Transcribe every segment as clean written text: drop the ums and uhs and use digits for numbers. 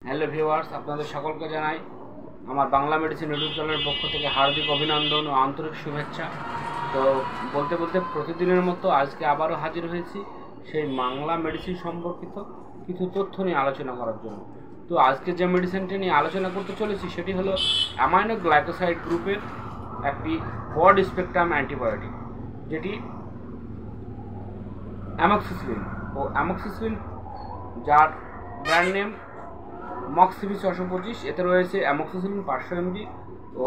Hello viewers, আপনাদের সকলকে জানাই আমার বাংলা মেডিসিন ইউটিউব চ্যানেলের পক্ষ থেকে হার্দিক অভিনন্দন ও আন্তরিক শুভেচ্ছা। তো বলতে বলতে প্রতিদিনের মতো আজকে আবারও হাজির হয়েছি সেই বাংলা মেডিসিন সম্পর্কিত কিছু তথ্য নিয়ে আলোচনা করার জন্য। তো আজকে যে মেডিসিনটি নিয়ে আলোচনা করতে চলেছি সেটি হলো অ্যামাইনো গ্লাইকোসাইড গ্রুপের একটি ব্রড স্পেকট্রাম অ্যান্টিবায়োটিক, যেটি অ্যামক্সিসিলিন অ্যামক্সিসিলিন, যার ব্র্যান্ড নেম মক্সিবি 625। এতে রয়েছে অ্যামক্সিসিলিন 500 mg ও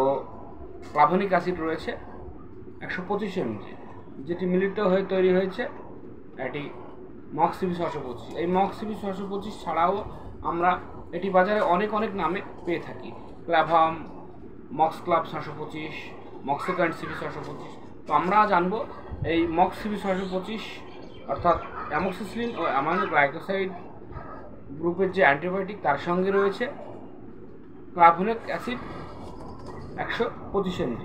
ক্লাভনিক অ্যাসিড রয়েছে 125 mg, যেটি মিলিত হয়ে তৈরি হয়েছে এটি মক্সিবি 625। এই মক্সিবি 625 ছাড়াও আমরা এটি বাজারে অনেক নামে পেয়ে থাকি, ক্লাভাম, মক্স ক্লাব 625, মক্সিকান্ড সিবি 625। তো আমরা জানবো এই মক্সিবি 625 অর্থাৎ অ্যামক্সিসিলিন ও অ্যামাইনো গ্লাইকোসাইড গ্রুপের যে অ্যান্টিবায়োটিক, তার সঙ্গে রয়েছে ক্লাভনিক অ্যাসিড 125 mg।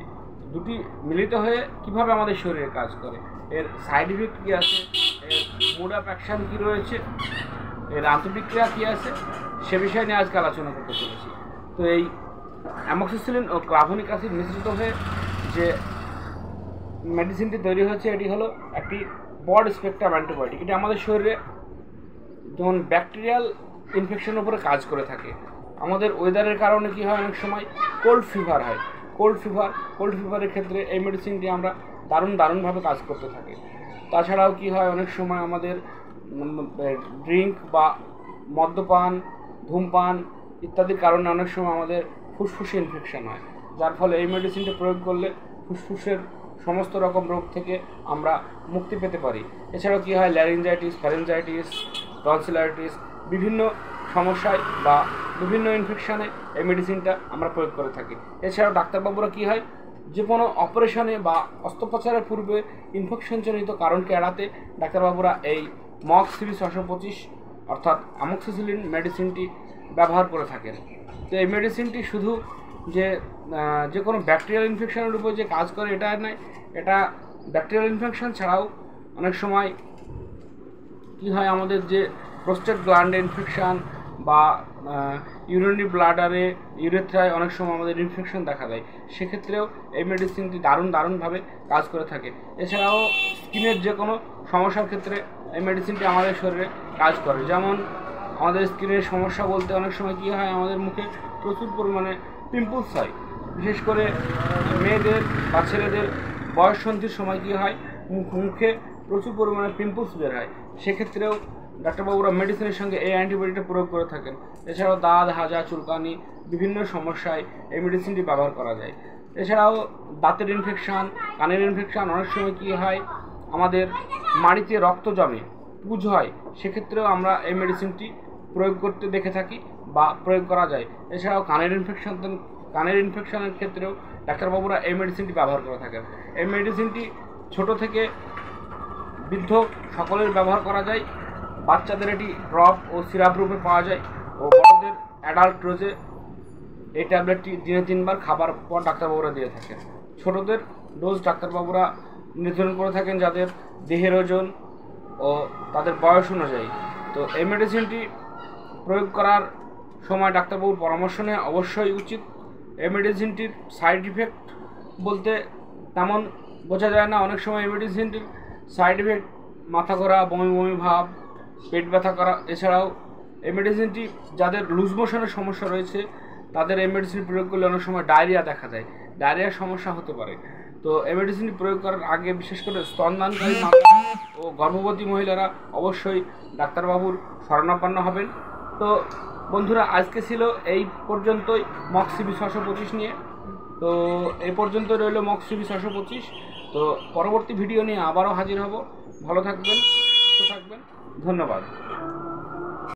দুটি মিলিত হয়ে কিভাবে আমাদের শরীরে কাজ করে, এর সাইড ইফেক্ট কী আছে, এর মোড অফ অ্যাকশান কী রয়েছে, এর আন্তঃপ্রক্রিয়া কী আছে, সে বিষয় নিয়ে আজকে আলোচনা করতে চলেছি। তো এই অ্যামক্সিসিলিন ও ক্লাভনিক অ্যাসিড মিশ্রিত হয়ে যে মেডিসিনটি তৈরি হয়েছে এটি হলো একটি ব্রড স্পেকট্রাম অ্যান্টিবায়োটিক। এটি আমাদের শরীরে যেমন ব্যাকটেরিয়াল ইনফেকশনের উপরে কাজ করে থাকে। আমাদের ওয়েদারের কারণে কী হয়, অনেক সময় কোল্ড ফিভার হয়। কোল্ড ফিভারের ক্ষেত্রে এই মেডিসিনটি আমরা দারুণভাবে কাজ করতে থাকি। তাছাড়াও কী হয়, অনেক সময় আমাদের ড্রিঙ্ক বা মদ্যপান, ধূমপান ইত্যাদির কারণে অনেক সময় আমাদের ফুসফুসে ইনফেকশন হয়, যার ফলে এই মেডিসিনটি প্রয়োগ করলে ফুসফুসের সমস্ত রকম রোগ থেকে আমরা মুক্তি পেতে পারি। এছাড়াও কী হয়, ল্যারিঞ্জাইটিস, ফ্যারেঞ্জাইটিস, টনসিলাইটিস বিভিন্ন সমস্যায় বা বিভিন্ন ইনফেকশানে এই মেডিসিনটা আমরা প্রয়োগ করে থাকি। এছাড়াও ডাক্তারবাবুরা কী হয়, যে কোনো অপারেশনে বা অস্ত্রোপচারের পূর্বে ইনফেকশনজনিত কারণকে এড়াতে ডাক্তারবাবুরা এই মক্সিবি 625 অর্থাৎ অ্যামক্সিসিলিন মেডিসিনটি ব্যবহার করে থাকেন। তো এই মেডিসিনটি শুধু যে কোনো ব্যাকটেরিয়াল ইনফেকশনের উপর যে কাজ করে এটা নয়, এটা ব্যাকটেরিয়াল ইনফেকশন ছাড়াও অনেক সময় কী হয়, আমাদের যে প্রোস্টেট গ্ল্যান্ডে ইনফেকশান বা ইউরিনারি ব্লাডারে, ইউরেথ্রায় অনেক সময় আমাদের ইনফেকশন দেখা দেয়, সেক্ষেত্রেও এই মেডিসিনটি দারুণভাবে কাজ করে থাকে। এছাড়াও স্কিনের যে কোনো সমস্যার ক্ষেত্রে এই মেডিসিনটি আমাদের শরীরে কাজ করে। যেমন আমাদের স্কিনের সমস্যা বলতে অনেক সময় কী হয়, আমাদের মুখে প্রচুর পরিমাণে পিম্পলস হয়। বিশেষ করে মেয়েদের বা ছেলেদের বয়ঃসন্ধির সময় কী হয়, মুখে প্রচুর পরিমাণে পিম্পলস বের হয়। সেক্ষেত্রেও ডাক্তারবাবুরা মেডিসিনের সঙ্গে এই অ্যান্টিবায়োটিকটা প্রয়োগ করে থাকেন। এছাড়াও দাঁত, হাজা, চুলকানি বিভিন্ন সমস্যায় এই মেডিসিনটি ব্যবহার করা যায়। এছাড়াও দাঁতের ইনফেকশান, কানের ইনফেকশান, অনেক সময় কী হয়, আমাদের মাড়িতে রক্ত জমে, পুজ হয়, সেক্ষেত্রেও আমরা এই মেডিসিনটি প্রয়োগ করতে দেখে থাকি বা প্রয়োগ করা যায়। এছাড়াও কানের ইনফেকশনের ক্ষেত্রেও ডাক্তারবাবুরা এই মেডিসিনটি ব্যবহার করে থাকেন। এই মেডিসিনটি ছোট থেকে বৃদ্ধ সকলের ব্যবহার করা যায়। বাচ্চাদের এটি ড্রপ ও সিরাপ রূপে পাওয়া যায় ও বড়দের অ্যাডাল্ট ডোজে এই ট্যাবলেটটি দিনে 3 বার খাবার পর ডাক্তারবাবুরা দিয়ে থাকেন। ছোটদের ডোজ ডাক্তারবাবুরা নির্ধারণ করে থাকেন যাদের দেহের ওজন ও তাদের বয়স অনুযায়ী। তো এই মেডিসিনটি প্রয়োগ করার সময় ডাক্তারবাবুর পরামর্শ নেওয়া অবশ্যই উচিত। এই মেডিসিনটির সাইড ইফেক্ট বলতে তেমন বোঝা যায় না। অনেক সময় এই মেডিসিনটির সাইড ইফেক্ট মাথা ঘোরা, বমি ভাব, পেট ব্যথা করা। এছাড়াও এই মেডিসিনটি যাদের লুজ মোশনের সমস্যা রয়েছে তাদের এই মেডিসিন প্রয়োগ করলে অনেক সময় ডায়রিয়া দেখা দেয়, ডায়রিয়ার সমস্যা হতে পারে। তো এই মেডিসিনটি প্রয়োগ করার আগে বিশেষ করে স্তনদানকারী মাতা ও গর্ভবতী মহিলারা অবশ্যই ডাক্তারবাবুর শরণাপন্ন হবেন। তো বন্ধুরা, আজকে ছিল এই পর্যন্তই মক্সিবি 625 নিয়ে। তো এই পর্যন্ত রইল মক্সিবি 625। তো পরবর্তী ভিডিও নিয়ে আবারও হাজির হব। ভালো থাকবেন, সুস্থ থাকবেন, ধন্যবাদ।